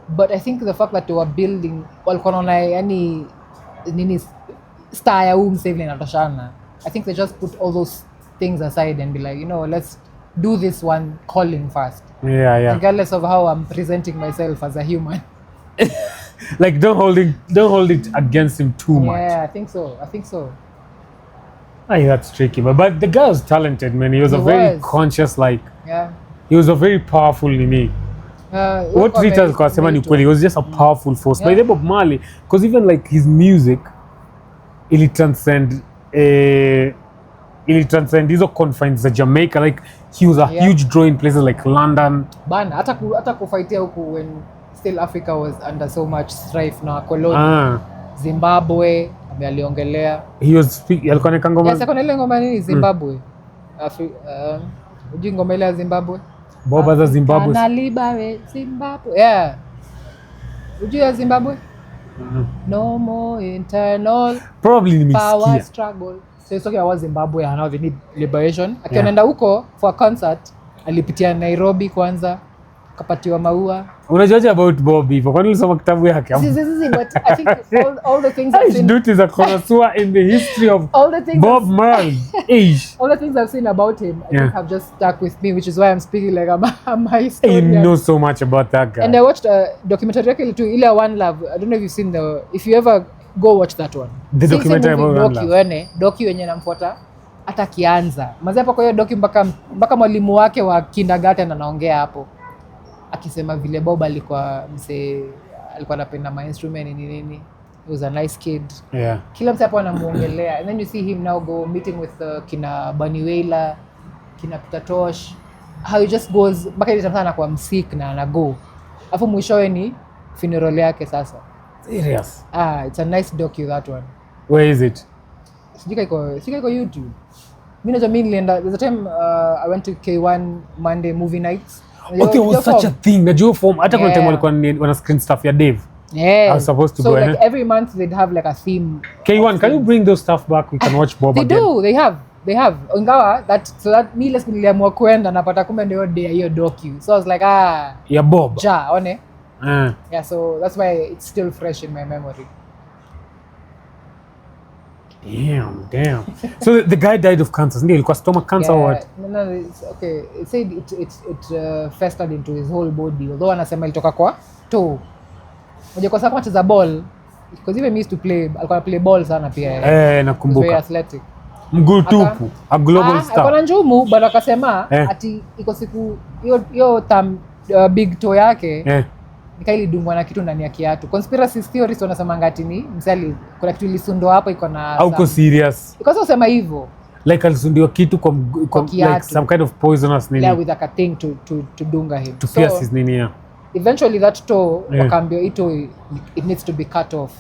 But I think the fact that they were building walikuwa na yani nini star ya msave inatoshana. I think they just put all those things aside and be like, let's do this one calling first. Yeah. Regardless of how I'm presenting myself as a human. Like don't hold it against him too much. Yeah, I think so. That's tricky, but the guy was talented, man. He was very conscious, he was a very powerful nini. What Rita alikuwa sema ni kweli, he was just a powerful force. By the Bob Marley, because even like his music ili transcend hizo confines za Jamaica, like he was a huge draw in places like London. Bana hata kufightia huku when still Africa was under so much strife na koloni. Zimbabwe aliongelea. Alikuwa na ngoma. Yes, alikuwa na ngoma nini Zimbabwe. Ujui ngoma ile ya Zimbabwe? Bob as a Zimbabwe. Analibawe Zimbabwe. Yeah. Ujui ya Zimbabwe? No more internal Probably power nimesikia. struggle. So it's talking about Zimbabwe and how they need liberation. Akienda huko for a concert, alipitia Nairobi kwanza, kapatiwa maua. Unajuaje about Bob hivyo? Kwani ulisoma kitabu yake? But I think all the things I've seen. Nduta is a connoisseur in the history of all the things Bob Marley. All the things I've seen about him, I think have just stuck with me, which is why I'm speaking like I'm a historian. You know so much about that guy. And I watched a documentary too, Ile One Love. I don't know if you've seen if you ever go watch that one. The documentary about One Love. Docu yenye namfuata hata kianza. Mazi hapa kwa hiyo docu mpaka mwalimu wake wa kindergarten anaongea hapo. Akisema vile Bob alikuwa anapenda my instrument nini. He was a nice kid. Yeah. Kila mtu hapo anamuongelea. And then you see him now go meeting with kina Baniwela, kina Peter Tosh. How he just goes mpaka ile time anakuwa msik na anago. Alafu mwishowe ni funeral yake sasa. Serious? It's a nice docu that one. Where is it? Sijika iko YouTube. Mimi nilienda, there's a time I went to K1 Monday movie nights. Okay, was such a thing. Najua form hata kuna time walikuwa wana screen stuff ya Dave. Yeah. I was supposed to so go. So like every month they'd have like a theme. K1, can you bring those stuff back? We can watch Bob again. They have. Ingawa that me less niliamua kwenda napata kumbe ndio day ya hiyo docu. So I was like ya Bob. One. Yeah, so that's why it's still fresh in my memory. Damn. So the guy died of cancer. Ndio ilikuwa stomach cancer or what? No, it's okay. It said it festered into his whole body. Although anasema ilitoka kwa toe. Unajua kwa sababu anacheza ball, because even me used to play, alikuwa play ball sana pia. Nakumbuka. Very athletic. Mguu tupu, a global star. Alikuwa na njumu, but akasema ati iko siku hiyo big toe yake. Nikailidungwa na kitu ndani ya kiatu. Conspiracy theories wanasema ngati ni msali kuna kitu ilisundwa hapo iko na Auko serious. Because usema hivyo. Like alisundiwa kitu kwa like some kind of poisonous nini. Yeah, with like a thing to dunga him. To pierce his nini yeah. Eventually that toe wakaambia ito it needs to be cut off.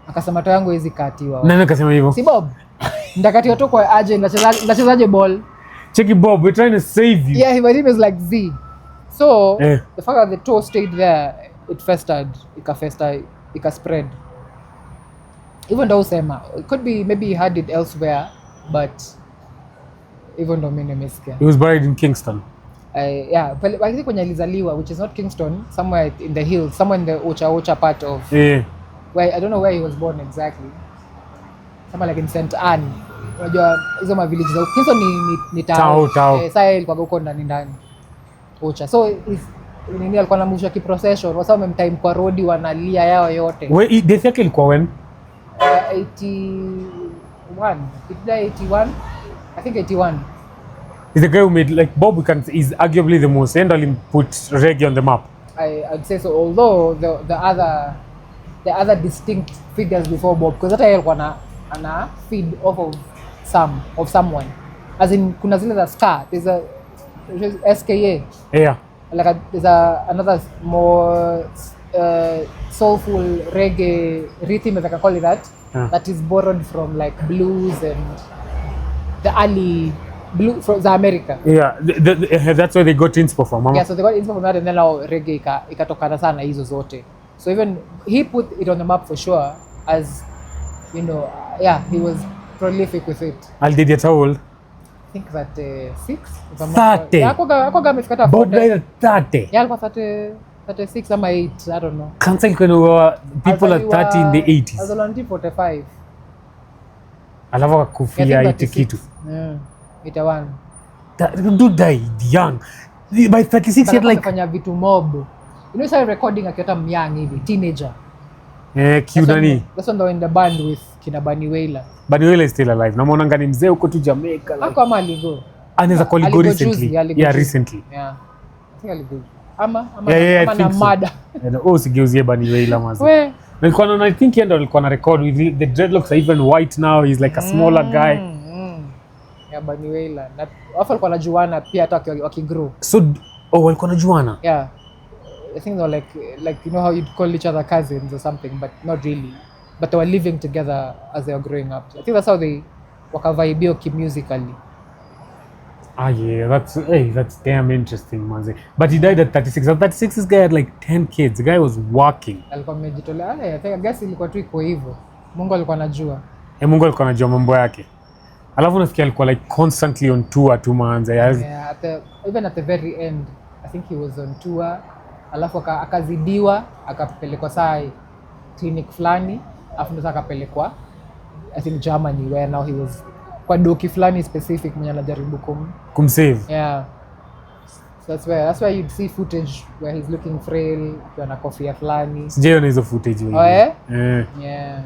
Akasema toe yangu hizi katiwa. Nani akasema hivyo? Si Bob. Ndakatiwa to kwa aje ndachezaje ball. Check it Bob, we're trying to save you. Yeah, his name is like Z. So the fact that the toe stayed there, it festered, ika spread. Even though usema, it could be maybe he had it elsewhere, but even though mimi nimesikia. He was buried in Kingston. Yeah, I think kwenye alizaliwa, which is not Kingston, somewhere in the hills, somewhere in the Ocha part of. Yeah. Where I don't know where he was born exactly. Somewhere like in St. Anne. Unajua hizo ma villages za Kingston ni town. Sasa ilikuwa huko ndani. Ocha. So nini alikuwa anamusha kiprocession, wasa wamemtime kwa road wanalia yao yote. Death yake ilikuwa when? 81. Did die 81? I think 81. He's the guy who made like Bob is arguably the most and put reggae on the map. I'd say so, although the other distinct figures before Bob, because hata yeye alikuwa ana feed off of someone. As in kuna zile za ska, there's a SKA. Yeah. Like there's another more soulful reggae rhythm, if I can call it that, that is borrowed from like blues and the early blue from America. Yeah, that's where they got inspo from. Mama. Yeah, so they got inspo from that, and then now reggae ikatokana sana hizo zote. So even he put it on the map for sure, as you know, he was prolific with it. Did you how old? I think that 6. 30. Hakuwa amefikata Bob died at 30. Yeah, alikuwa 36 ama 8, I don't know. Cancer ilikuwa people at 30 in the 80s. As on 45. Alafu akufia ite kitu. 81. Dude died young. By 36 he had like fanya vitu mob. You know, started recording akiwa myang hivi, teenager. Cute nani? That's when they were in the band with kina Baniwela. Baniwela is still alive. Namuona ngani mzee huko tu Jamaica. Like. Ako ama aligo. Anaweza kuligo recently. Yeah, recently. Yeah. I think aligo. Ama na mada. Sigeuzie Baniwela mazi. Nilikuwa naona I think yeye ndo alikuwa na record with the dreadlocks are even white now. He's like a smaller guy. Yeah, Baniwela. Na wafu alikuwa anajuana pia hata wakigrow. So walikuwa anajuana. Yeah. I think they were like you know how you'd call each other cousins or something, but not really. But they were living together as they were growing up. So I think that's how they wakavibe musically. Yeah, that's damn interesting, manze. But he died at 36. At 36, this guy had like 10 kids. The guy was working. Alikuwa amejitolea. I guess ilikuwa tu iko hivyo. Mungu alikuwa anajua. Mungu alikuwa anajua mambo yake. Alafu nasikia alikuwa like constantly on tour tu manze. Yeah, even at the very end, I think he was on tour. Alafu akazidiwa, akapelekwa saa clinic fulani, alafu ndo akapelekwa I think Germany, where now he was kwa doki fulani specific mwenye anajaribu kumsave. Yeah. So that's where you'd see footage where he's looking frail, ana kofia fulani. Sijaona hizo footage wewe. Oh yeah? Yeah.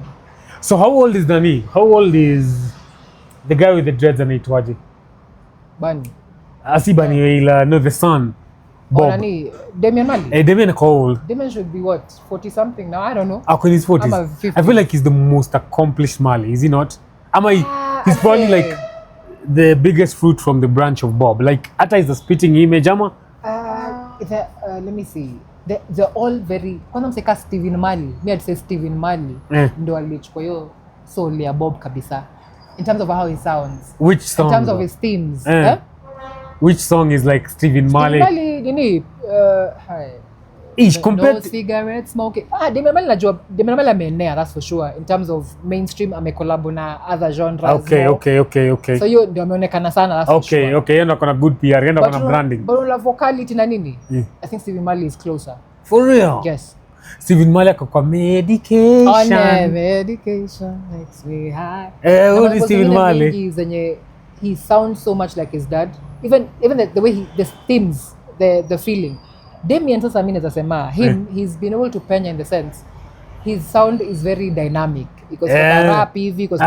So how old is Nani? How old is the guy with the dreads anaitwaje? Bani. Asi Bani ila no the son. Bob. Nani? Damian Marley. Damian how old? Damian should be what? 40 something now, I don't know. In his 40s. I feel like he's the most accomplished Marley, is he not? He's probably like the biggest fruit from the branch of Bob. Like hata is a spitting image ama? Let me see. They're all very. Kwanza mseka Stephen Marley. Me I'd say Stephen Marley. Ndo alichukua hiyo soul ya Bob kabisa. In terms of how he sounds. Which song? In terms of his themes. Which song is like Stephen Marley? Stephen Marley, compared no cigarette smoking. Damian Marley najua. Damian Marley ameenea, that's for sure. In terms of mainstream, amecollabo na other genres. Okay. So hiyo ndio ameonekana sana, that's for sure. Okay. Yeye ndo kuna good PR, yeye ndo kuna branding. But la vocality na nini? I think Stephen Marley is closer. For real? Yes. Stephen Marley kwa medication. Medication makes me high. Who is Stephen Marley? He sounds so much like his dad. Even the way the themes, the feeling. Damian sasa mimi nasema he's been able to penya in the sense his sound is very dynamic because rap hivi because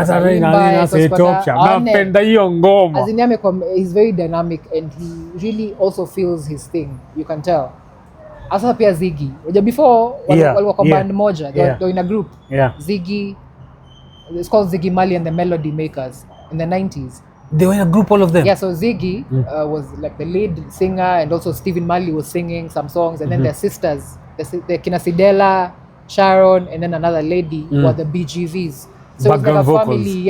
napenda hiyo ngoma. As in he's very dynamic and he really also feels his thing, you can tell. Asa pia Ziggy before walikuwa kwa band moja, they were in a group. Ziggy, it's called Ziggy Marley and the Melody Makers in the 90s. They were in a group, all of them? Yeah, so Ziggy was like the lead singer, and also Stephen Marley was singing some songs, and then their sisters, the Kina Sidela, Sharon, and then another lady were the BGVs. So it was like a family,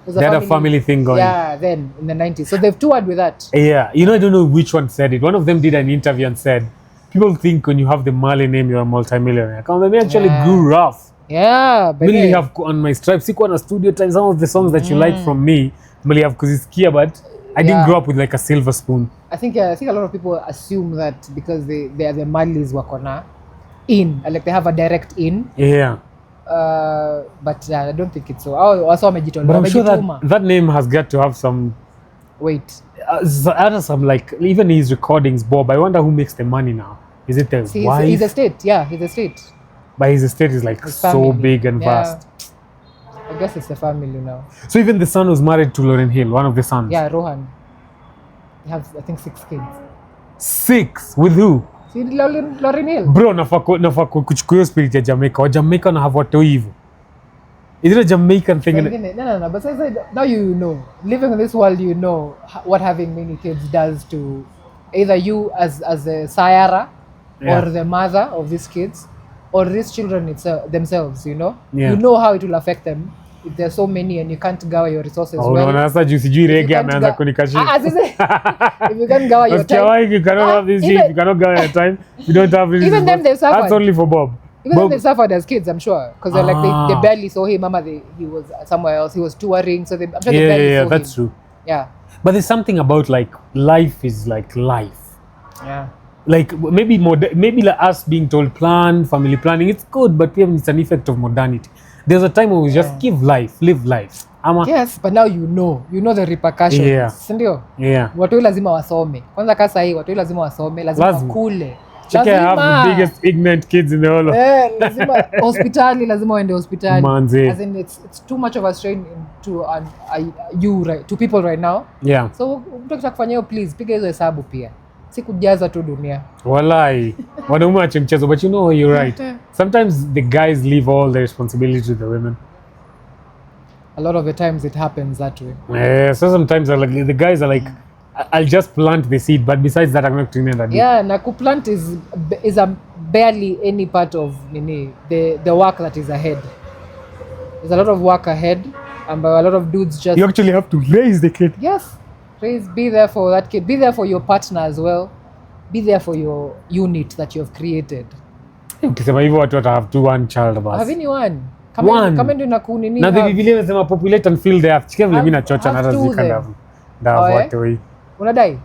They had a family thing going. Yeah, then in the 90s. So they've toured with that. Yeah, I don't know which one said it. One of them did an interview and said, people think when you have the Marley name, you're a multimillionaire. They actually grew rough. Yeah, but really have on my stripes. Sikuwa na studio time. Some of the songs that you like from me, Mali have kuzisikia, but I didn't grow up with like a silver spoon. I think a lot of people assume that because they are the Marleys wakona in, like they have a direct in. Yeah. But I don't think it's so. Also wamejitolea. But I'm sure that name has got to have some weight. Some like even his recordings, Bob. I wonder who makes the money now. Is it the wife? He's a state. Yeah, he's a state. But his estate is like so big and vast. I guess it's a family now. So even the son was married to Lauryn Hill, one of the sons. Yeah, Rohan. They have, I think, 6 kids. 6? With who? See Lauryn Hill. Bro, nafaa kuchukua hiyo spirit ya Jamaica. Wa Jamaica na have watu hivyo. Is it a Jamaican thing? No. But now you know. Living in this world, you know what having many kids does to either you as a Sayara or the mother of these kids. Or these children themselves, you know? Yeah. You know how it will affect them if there's so many and you can't gather your resources well. No, sasa sijui reggae ameanza kunikashia. If you can't gather your time. You cannot have this shit, you cannot gather your time. You don't have this. Even them, they suffered. That's only for Bob. Even them, they suffered as kids, I'm sure. Because they're like, they barely saw him. He was somewhere else. He was touring. So I'm sure they barely saw him. That's true. Yeah. But there's something about like, life is like life. Yeah. Like maybe like us being told family planning, it's good, but it's an effect of modernity. There's a time when we just live life. Yes, but now you know the repercussions. Yeah. Sindio? Yeah. Watu lazima wasome. Kwanza kasa hii watu lazima wasome, lazima wakule. I have the biggest ignorant kids in the whole. Lazima hospitali, lazima waende hospitali. Manze. As in it's too much of a strain to people right now. Yeah. So mtu kufanya hiyo, please piga hizo hesabu pia. Si kujaza tu dunia. Walai. Wanaume ache mchezo, but you know you're right. Sometimes the guys leave all the responsibility to the women. A lot of the times it happens that way. Yeah, so sometimes the guys are like, I'll just plant the seed, but besides that I'm not doing that. Yeah, na kuplant is a barely any part of the work that is ahead. There's a lot of work ahead, and a lot of dudes just... You actually have to raise the kid. Yes. Please be there for that kid. Be there for your partner as well. Be there for your unit that you have created. Ukisema hivyo watu wata have to one child basi. Have anyone? Kama ndio nakunini. Na Biblia inasema populate and fill the earth. Chike vile mimi nachocha na razika ndavu. Ndavu watu hii. Unadai?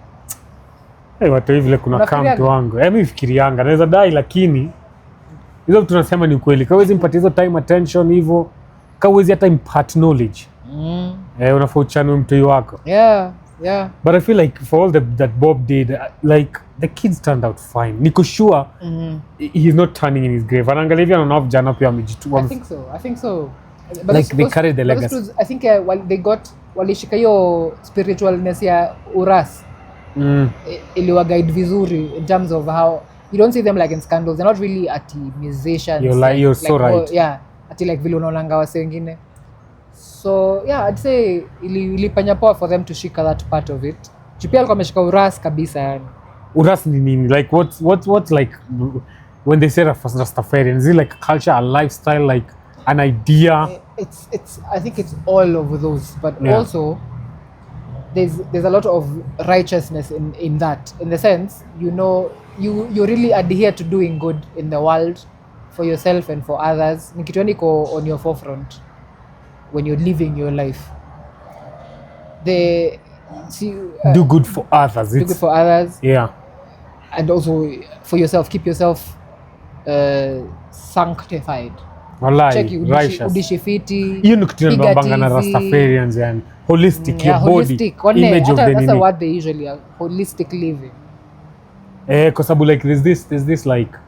Watu hii vile kuna camp wangu. Mimi fikirianga naweza dai lakini hizo tunasema ni ukweli. Kawezi mpatie hizo time attention hivyo. Kawezi hata impart knowledge. Unafaa uchanue mtu wako. Yeah. But I feel like for all that Bob did, like the kids turned out fine. Niko sure he's not turning in his grave. Anaangalia hivi anaona vijana pia wamejitua. I think so. But like they carried the legacy. I think walishika hiyo spiritualness ya uras. Iliwa guide vizuri in terms of how you don't see them like in scandals. They're not really musicians. You're so right. Yeah, like vile unaonanga wase wengine. So yeah, I'd say ilipanya poa for them to shika that part of it. Pia alikuwa ameshika uras kabisa yani. Uras ni nini? Like what's like when they say Rastafarian, is it like a culture, a lifestyle, like an idea? It's I think it's all of those, but also there's a lot of righteousness in that, in the sense, you know, you really adhere to doing good in the world for yourself and for others. Ni kitu niko on your forefront when you're living your life. Do good for others. Do good for others. Yeah. And also for yourself, keep yourself sanctified. Wallahi, righteous. Udishi fiti. Hiyo ni kitu ninaambanga na Rastafarians yani. Holistic, your body, image of the nini. That's what they usually are, holistic living. Kwa sababu like there's this like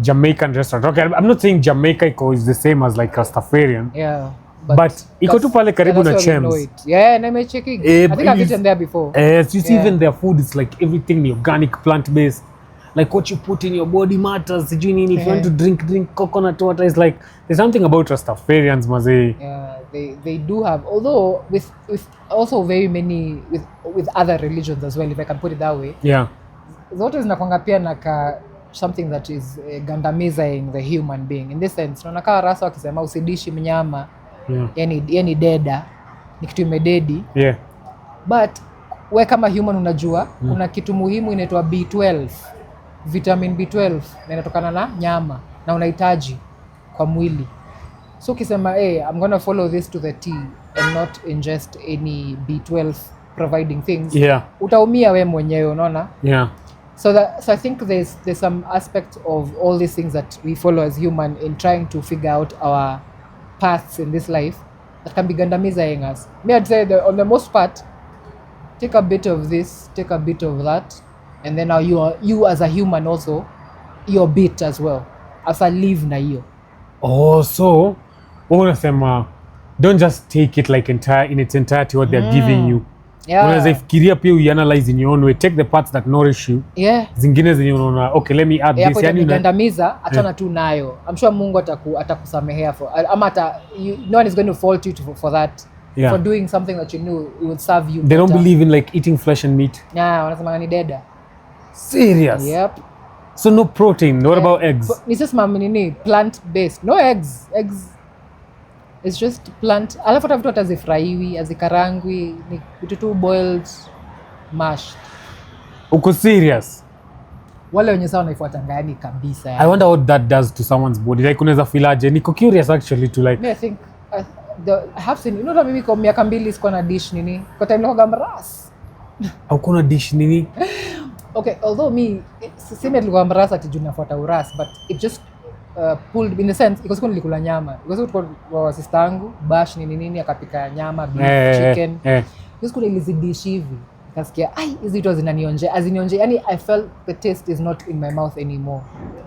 Jamaican restaurant. Okay, I'm not saying Jamaica is the same as like Rastafarian. Yeah. But iko tu pale karibu na Chems. Yeah, na nimechecking. I think I've eaten there before. You see even their food is like everything organic, plant-based. Like what you put in your body matters. If you want to drink coconut water, it's like there's something about Rastafarians, mazee. Yeah, they do have, although with also very many with other religions as well, if I can put it that way. Yeah. Zote zinakwanga pia na something that is gandamizing the human being in this sense. Unaona rasa wakisema usidishi mnyama. Yani deda ni kitu imededi. Yeah. But we kama human unajua kuna kitu muhimu inaitwa B12, vitamin B12, na inatokana na nyama na unahitaji kwa mwili. So ukisema I'm going to follow this to the T and not ingest any B12 providing things, utaumia we mwenyewe, unaona? Yeah. So I think there's some aspect of all these things that we follow as human in trying to figure out our paths in this life that can be gandamizing us. Me, I'd say on the most part, take a bit of this, take a bit of that, and then now you as a human also, your bit as well. As a live na hiyo. Oh, so unasema don't just take it like in its entirety what they're giving you. Yeah. Unaweza fikiria pia uanalyze in your own way, take the parts that nourish you. Yeah. Zingine zenye unaona okay, let me add this, yani unagandamiza, achana tu nayo. I'm sure Mungu atakusamehea ama no one is going to fault you for that. Yeah. For doing something that you knew it would serve you. They don't believe in like eating flesh and meat. Yeah, wanasema ni deda. Serious? Yep. So no protein. What about eggs? Ni just plant based. No eggs. It's just plant. Alafu hata vitu atazifurahiwi, azikarangwi, ni vitu tu boiled, mashed. Uko serious? Wale wenye sawa naifuata ngani kabisa yani. I wonder what that does to someone's body. Like unaweza feel aje? Niko curious actually to like. I think I have seen, mimi kwa miaka 2 sikuwa na dish nini. Kwa time nilikuwa mras. Au kuna dish nini? Okay, although sime nilikuwa mras ati juu nafuata uras, but it just pulled in the sense because kuna nilikula nyama. Because kwa sister yangu bash nini akapika nyama, beef, chicken. Because kuna ilizidish hivi. Nikasikia hizi vitu azinionje. Yani I felt the taste is not in my mouth anymore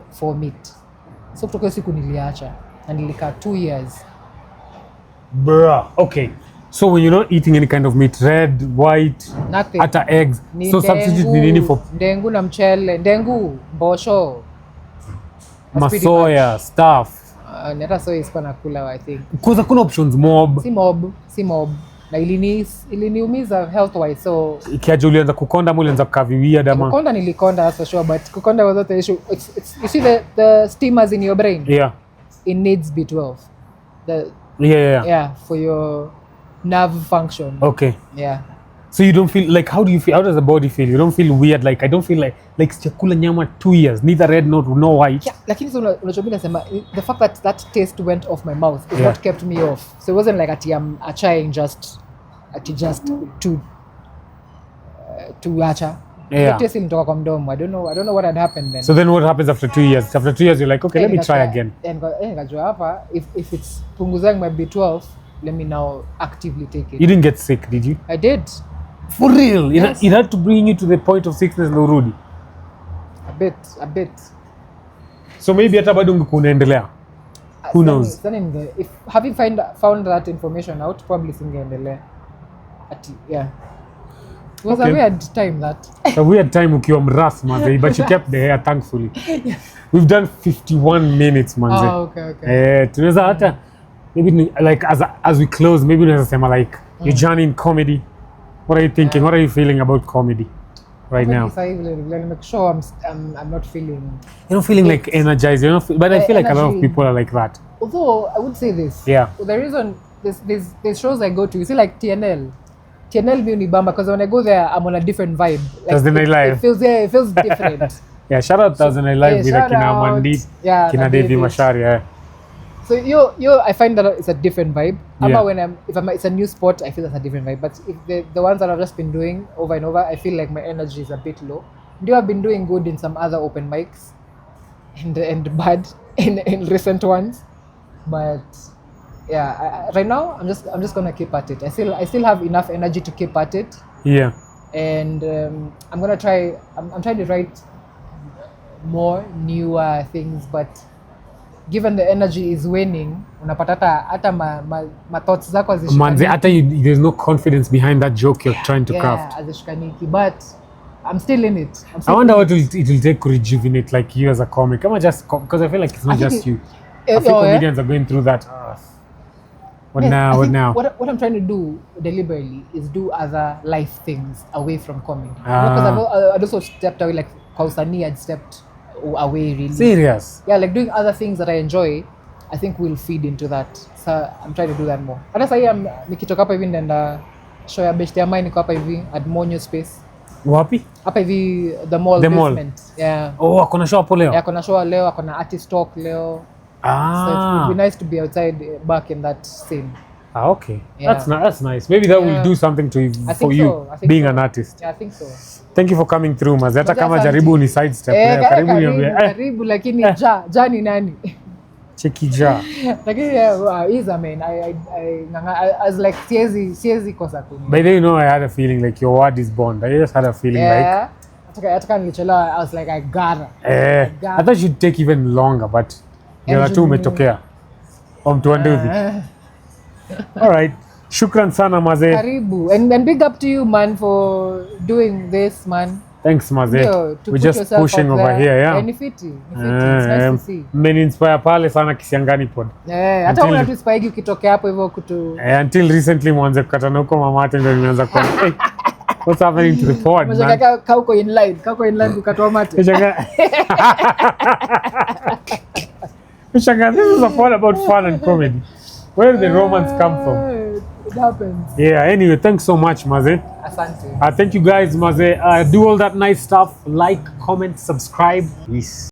for meat. So kutoka hiyo siku niliacha na nilikaa 2 years. Bruh. Okay. So when you're not eating any kind of meat, red, white, nothing. Hata eggs. So substitute ni nini for ndengu na mchele, ndengu, mbosho, masoya, stuff. Neta soya isikuwa nakula I think. Because kuna options mob. Si mob. Na iliniumiza health wise, so ikiaje ulianza kukonda ama ulianza kukaviwia dama? Kukonda nilikonda, that's for sure, but kukonda was not the issue. It's you see the steamers in your brain. Yeah. It needs B12. Yeah. Yeah, for your nerve function. Okay. Yeah. So you don't feel like, how do you feel? How does the body feel? You don't feel weird? Like I don't feel like sijakula nyama 2 years, neither red nor white. Yeah, lakini so unachobina sema the fact that taste went off my mouth is what kept me off. So it wasn't like I'm trying just to acha. Yeah. The taste ilitoka kwa mdomo. I don't know what had happened then. So then what happens after 2 years? After 2 years you're like, okay, let me try again. Ngajua hapa if it's punguzang my B12, let me now actively take it. You didn't get sick, did you? I did. For real? Yes. It had to bring you to the point of sickness na urudi. A bit. So maybe hata bado ungekuwa unaendelea. Who knows? If having found that information out, probably singeendelea. Yeah. It was a weird time that. A weird time ukiwa mras manze, but you kept the hair thankfully. Yeah. We've done 51 minutes manze. Oh, okay. Tunaweza hata maybe like as we close, maybe unaweza sema like your journey in comedy. What are you thinking? What are you feeling about comedy right now? Make sure I'm not feeling. You're not feeling like energized. But I feel like a lot of people are like that. Although I would say this. Yeah. The reason there's shows I go to. You see, like TNL me unibamba because when I go there, I'm on a different vibe. Like, Thursday Night Live. It feels different. Yeah, shout out Thursday Night Live with Kina Mandit, Kina Devi Mashari. Yeah. So I find that it's a different vibe. Yeah. It's a new sport, I feel that's a different vibe. But if the ones that I've just been doing over and over, I feel like my energy is a bit low. I've been doing good in some other open mics, and bad in recent ones, but yeah, right now I'm just gonna keep at it. I still have enough energy to keep at it. Yeah. And I'm gonna try. I'm trying to write more newer things, but given the energy is waning, unapata hata ma thoughts zako hazishikaniki. Manze, hata there's no confidence behind that joke you're trying to craft. Yeah, hazishikaniki, but I'm still in it. I wonder what it will take to rejuvenate like you as a comic. Because I feel like it's not just you. I think comedians are going through that. What now? What I'm trying to do deliberately is do other life things away from comedy. Because I'd also stepped away, like Kausani had stepped away really. Serious? Yeah, like doing other things that I enjoy, I think will feed into that. So I'm trying to do that more. Hata sahi nikitoka hapa hivi nenda show ya best ya mine niko hapa hivi at Monyo Space. Wapi? Hapa hivi the mall basement. Yeah. Oh, akona show hapo leo? Yeah, akona show leo, akona artist talk leo. So it would be nice to be outside back in that scene. Okay. Yeah. That's nice. Maybe that will do something for you being an artist. Yeah, I think so. Thank you for coming through, Maze. Hata kama jaribu ni sidestep. Karibu lakini ja ni nani? Cheki ja. Lakini he's a man. I was like siezi kosa kuni. By the way, I had a feeling like your word is bond. I just had a feeling like hata nilichelewa, I was like I gotta. I thought you'd take even longer, but you're tu umetokea. Mtuanduthi. All right. Shukran sana Maze. Karibu. And big up to you man for doing this man. Thanks Maze. We're just pushing over here, yeah. Nifiti. It's nice to see. Inspire pale sana Kisiangani pod. Hata una tu spike ukitokea hapo hivyo kutu. Until recently mwanze kukatana huko mamate ndio nimeanza kwa hey, what's happening to the pod man? Mwanze kauko in line kukatoa mate. This is a pod about fun and comedy. Where did the romance come from? It happens. Yeah, anyway, thanks so much, Maze. Asante. Thank you guys, Maze. Do all that nice stuff. Like, comment, subscribe. Peace.